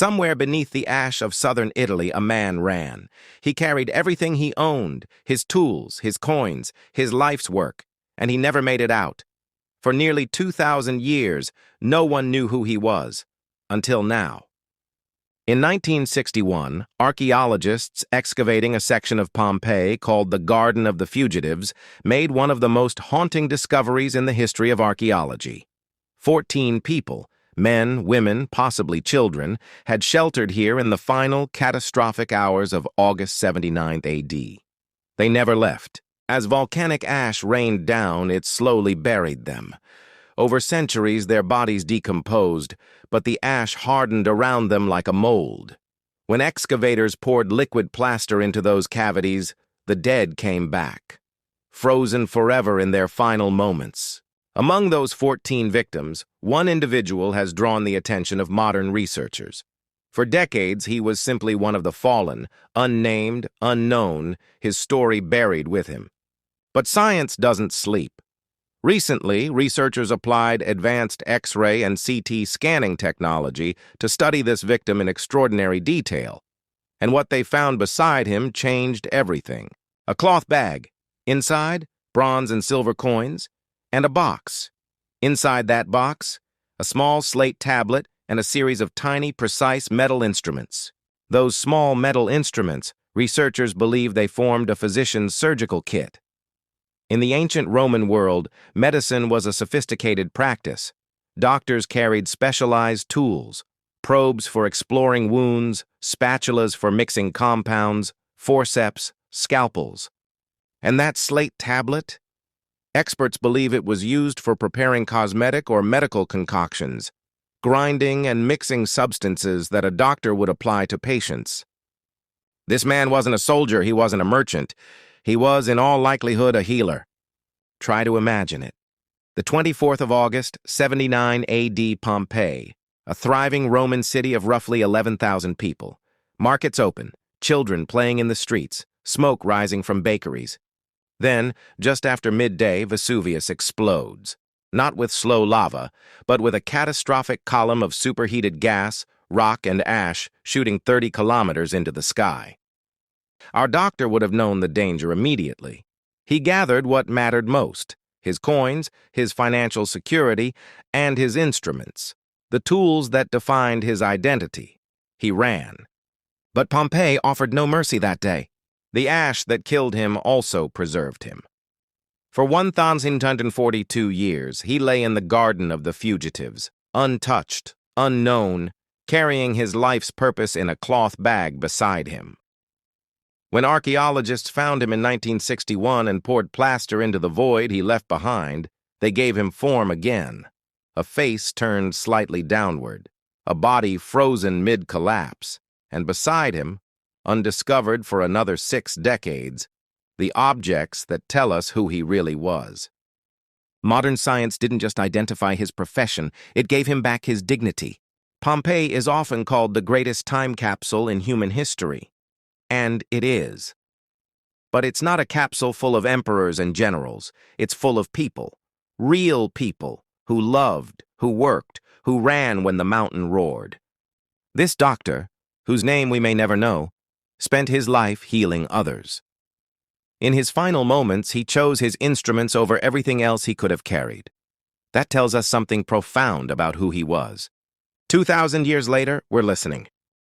Somewhere beneath the ash of southern Italy, a man ran. He carried everything he owned, his tools, his coins, his life's work, and he never made it out. For nearly 2,000 years, no one knew who he was, until now. In 1961, archaeologists excavating a section of Pompeii called the Garden of the Fugitives made one of the most haunting discoveries in the history of archaeology. 14 people, men, women, possibly children, had sheltered here in the final catastrophic hours of August 79 AD. They never left. As volcanic ash rained down, it slowly buried them. Over centuries, their bodies decomposed, but the ash hardened around them like a mold. When excavators poured liquid plaster into those cavities, the dead came back, frozen forever in their final moments. Among those 14 victims, one individual has drawn the attention of modern researchers. For decades, he was simply one of the fallen, unnamed, unknown, his story buried with him. But science doesn't sleep. Recently, researchers applied advanced X-ray and CT scanning technology to study this victim in extraordinary detail. And what they found beside him changed everything. A cloth bag. Inside, bronze and silver coins, and a box. Inside that box, a small slate tablet and a series of tiny, precise metal instruments. Those small metal instruments, researchers believe they formed a physician's surgical kit. In the ancient Roman world, medicine was a sophisticated practice. Doctors carried specialized tools, probes for exploring wounds, spatulas for mixing compounds, forceps, scalpels. And that slate tablet? Experts believe it was used for preparing cosmetic or medical concoctions, grinding and mixing substances that a doctor would apply to patients. This man wasn't a soldier, he wasn't a merchant. He was, in all likelihood, a healer. Try to imagine it. The 24th of August, 79 AD Pompeii, a thriving Roman city of roughly 11,000 people. Markets open, children playing in the streets, smoke rising from bakeries. Then, just after midday, Vesuvius explodes. Not with slow lava, but with a catastrophic column of superheated gas, rock, and ash shooting 30 kilometers into the sky. Our doctor would have known the danger immediately. He gathered what mattered most: his coins, his financial security, and his instruments, the tools that defined his identity. He ran. But Pompeii offered no mercy that day. The ash that killed him also preserved him. For 1,142 years, he lay in the Garden of the Fugitives, untouched, unknown, carrying his life's purpose in a cloth bag beside him. When archaeologists found him in 1961 and poured plaster into the void he left behind, they gave him form again. A face turned slightly downward, a body frozen mid-collapse, and beside him, undiscovered for another 6 decades, the objects that tell us who he really was. Modern science didn't just identify his profession, it gave him back his dignity. Pompeii is often called the greatest time capsule in human history. And it is. But it's not a capsule full of emperors and generals. It's full of people, real people, who loved, who worked, who ran when the mountain roared. This doctor, whose name we may never know, spent his life healing others. In his final moments, he chose his instruments over everything else he could have carried. That tells us something profound about who he was. 2,000 years later, we're listening.